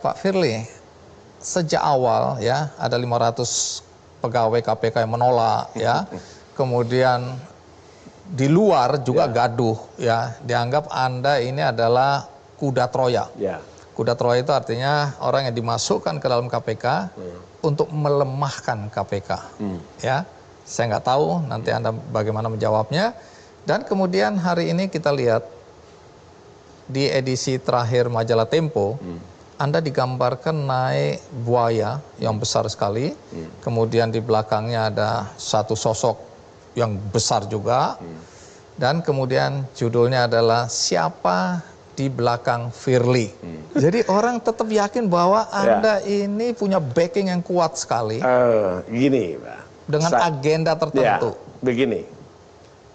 Pak Firly, sejak awal ya ada 500 pegawai KPK yang menolak ya. Kemudian di luar juga gaduh ya. Dianggap Anda ini adalah kuda Troya. Kuda Troya itu artinya orang yang dimasukkan ke dalam KPK untuk melemahkan KPK. Ya, saya nggak tahu nanti Anda bagaimana menjawabnya. Dan kemudian hari ini kita lihat di edisi terakhir majalah Tempo, Anda digambarkan naik buaya yang besar sekali, kemudian di belakangnya ada satu sosok yang besar juga, dan kemudian judulnya adalah Siapa di Belakang Firly. Jadi orang tetap yakin bahwa Anda ini punya backing yang kuat sekali. Gini, Pak. Dengan agenda tertentu. Begini,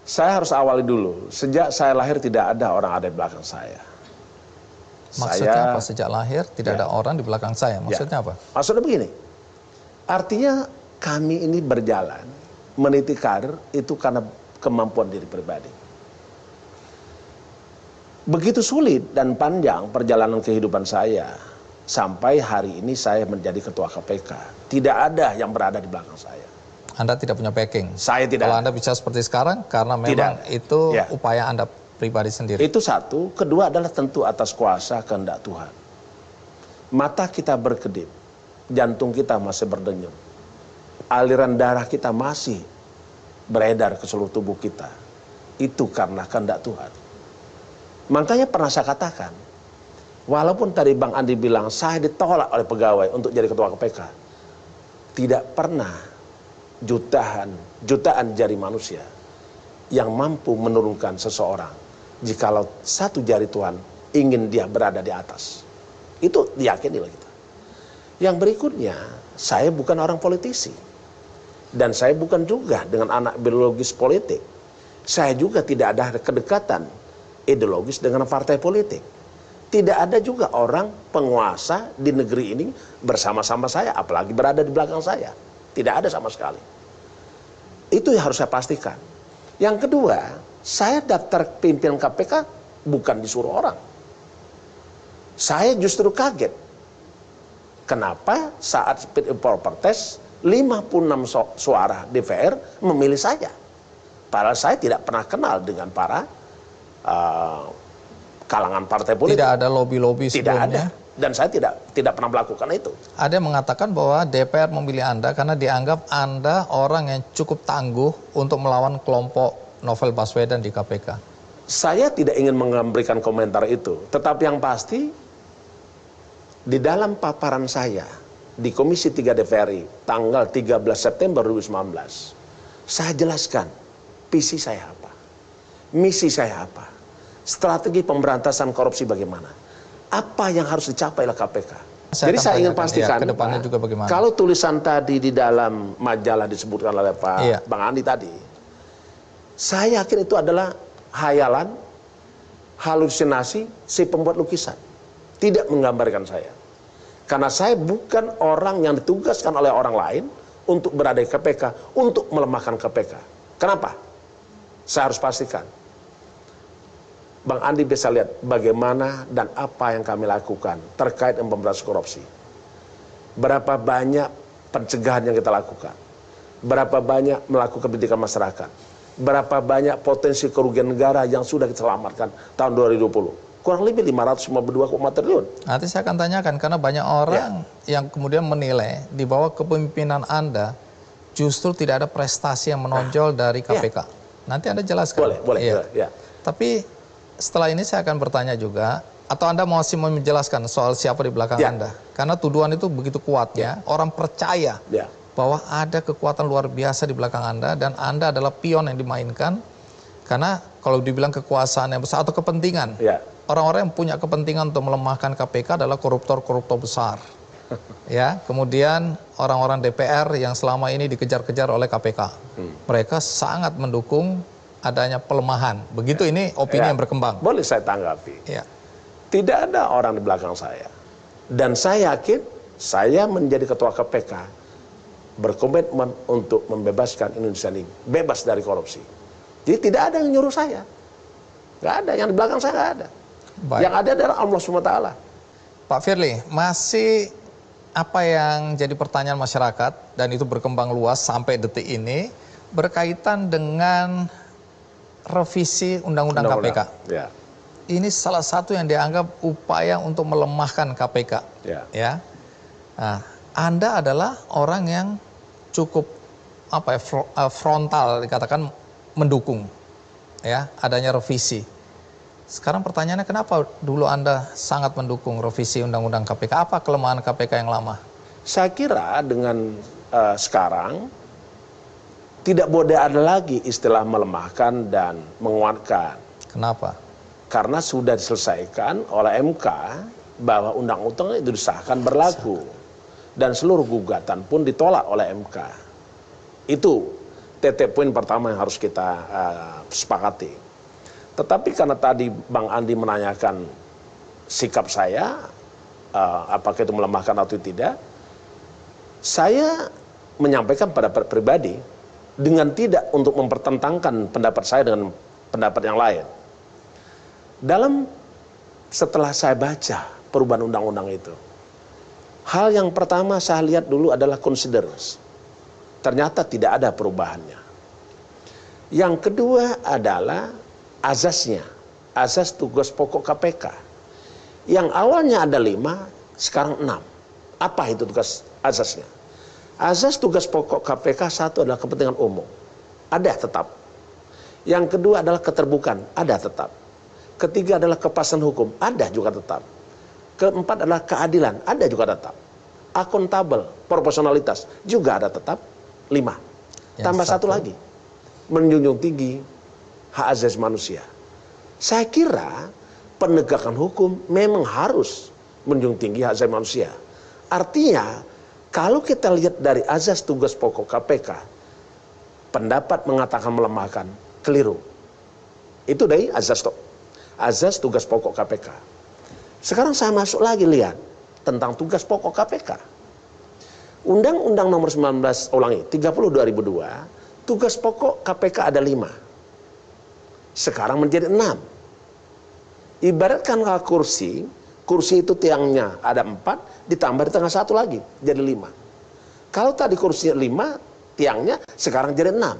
saya harus awali dulu. Sejak saya lahir tidak ada orang ada di belakang saya. Maksudnya apa? Sejak lahir tidak ada orang di belakang saya. Maksudnya apa? Maksudnya begini. Artinya kami ini berjalan meniti karir itu karena kemampuan diri pribadi. Begitu sulit dan panjang perjalanan kehidupan saya sampai hari ini saya menjadi ketua KPK. Tidak ada yang berada di belakang saya. Anda tidak punya backing. Saya tidak. Kalau Anda bisa seperti sekarang karena memang itu upaya Anda pribadi sendiri. Itu satu. Kedua adalah tentu atas kuasa kehendak Tuhan. Mata kita berkedip, jantung kita masih berdenyut, aliran darah kita masih beredar ke seluruh tubuh kita. Itu karena kehendak Tuhan. Makanya pernah saya katakan, walaupun tadi Bang Andi bilang saya ditolak oleh pegawai untuk jadi ketua KPK, tidak pernah jutaan jari manusia yang mampu menurunkan seseorang jikalau satu jari Tuhan ingin dia berada di atas. Itu diyakini oleh kita. Yang berikutnya, saya bukan orang politisi. Dan saya bukan juga dengan anak biologis politik. Saya juga tidak ada kedekatan ideologis dengan partai politik. Tidak ada juga orang penguasa di negeri ini bersama-sama saya, apalagi berada di belakang saya. Tidak ada sama sekali. Itu yang harus saya pastikan. Yang kedua, saya daftar pimpinan KPK bukan disuruh orang. Saya justru kaget. Kenapa saat fit and proper test 56 suara DPR memilih saya. Padahal saya tidak pernah kenal dengan para kalangan partai politik. Tidak ada lobby-lobby sebelumnya? Tidak ada. Dan saya tidak pernah melakukan itu. Ada yang mengatakan bahwa DPR memilih Anda karena dianggap Anda orang yang cukup tangguh untuk melawan kelompok Novel Baswedan di KPK. Saya tidak ingin memberikan komentar itu. Tetapi yang pasti, di dalam paparan saya di Komisi 3 DPR tanggal 13 September 2019, saya jelaskan visi saya apa, misi saya apa, strategi pemberantasan korupsi bagaimana, apa yang harus dicapai oleh KPK. Jadi saya ingin pastikan, kedepannya juga bagaimana. Kalau tulisan tadi di dalam majalah disebutkan oleh Pak Bang Andi tadi, saya yakin itu adalah hayalan, halusinasi si pembuat lukisan. Tidak menggambarkan saya. Karena saya bukan orang yang ditugaskan oleh orang lain untuk berada di KPK, untuk melemahkan KPK. Kenapa? Saya harus pastikan. Bang Andi bisa lihat bagaimana dan apa yang kami lakukan terkait dengan pemberantasan korupsi. Berapa banyak pencegahan yang kita lakukan. Berapa banyak melakukan pendidikan masyarakat. Berapa banyak potensi kerugian negara yang sudah kita selamatkan tahun 2020. Kurang lebih 552,4 triliun. Nanti saya akan tanyakan karena banyak orang yang kemudian menilai di bawah kepemimpinan Anda justru tidak ada prestasi yang menonjol dari KPK. Nanti Anda jelaskan. Boleh. Tapi setelah ini saya akan bertanya juga, atau Anda masih mau menjelaskan soal siapa di belakang Anda? Karena tuduhan itu begitu kuatnya, orang percaya bahwa ada kekuatan luar biasa di belakang Anda dan Anda adalah pion yang dimainkan. Karena kalau dibilang kekuasaan yang besar atau kepentingan, orang-orang yang punya kepentingan untuk melemahkan KPK adalah koruptor-koruptor besar. Kemudian orang-orang DPR yang selama ini dikejar-kejar oleh KPK, mereka sangat mendukung adanya pelemahan. Begitu ini opini yang berkembang. Boleh saya tanggapi. Tidak ada orang di belakang saya. Dan saya yakin saya menjadi ketua KPK berkomitmen untuk membebaskan Indonesia ini bebas dari korupsi. Jadi tidak ada yang nyuruh saya. Nggak ada. Yang di belakang saya nggak ada. Yang ada adalah Allah SWT. Pak Firly, masih apa yang jadi pertanyaan masyarakat dan itu berkembang luas sampai detik ini berkaitan dengan revisi Undang-Undang KPK. Ya. Ini salah satu yang dianggap upaya untuk melemahkan KPK. Ya. Nah, Anda adalah orang yang cukup frontal dikatakan mendukung ya adanya revisi. Sekarang pertanyaannya kenapa dulu Anda sangat mendukung revisi Undang-Undang KPK? Apa kelemahan KPK yang lama? Saya kira dengan sekarang tidak boleh ada lagi istilah melemahkan dan menguatkan. Kenapa? Karena sudah diselesaikan oleh MK bahwa undang-undang itu disahkan berlaku. Dan seluruh gugatan pun ditolak oleh MK. Itu titik poin pertama yang harus kita sepakati. Tetapi karena tadi Bang Andi menanyakan sikap saya, apakah itu melemahkan atau tidak, saya menyampaikan pada pribadi dengan tidak untuk mempertentangkan pendapat saya dengan pendapat yang lain. Setelah saya baca perubahan undang-undang itu, hal yang pertama saya lihat dulu adalah considerance. Ternyata tidak ada perubahannya. Yang kedua adalah azasnya, azas tugas pokok KPK. Yang awalnya ada 5, sekarang 6. Apa itu tugas azasnya? Azas tugas pokok KPK satu adalah kepentingan umum, ada tetap. Yang kedua adalah keterbukaan, ada tetap. Ketiga adalah kepastian hukum, ada juga tetap. Keempat adalah keadilan, ada juga tetap. Akuntabel, proporsionalitas, juga ada tetap. 5. Tambah satu lagi, menjunjung tinggi hak asasi manusia. Saya kira penegakan hukum memang harus menjunjung tinggi hak asasi manusia. Artinya, kalau kita lihat dari azas tugas pokok KPK, pendapat mengatakan melemahkan, keliru. Itu dari azas tugas pokok KPK. Sekarang saya masuk lagi lihat tentang tugas pokok KPK. Undang-Undang nomor 30 2002, tugas pokok KPK ada 5. Sekarang menjadi 6. Ibaratkan kursi itu tiangnya ada 4, ditambah di tengah 1 lagi, jadi 5. Kalau tadi kursinya 5, tiangnya sekarang jadi 6.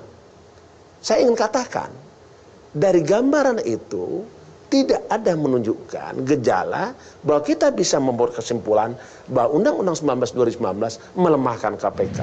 Saya ingin katakan, dari gambaran itu, tidak ada menunjukkan gejala bahwa kita bisa membuat kesimpulan bahwa Undang-Undang 19 2019 melemahkan KPK.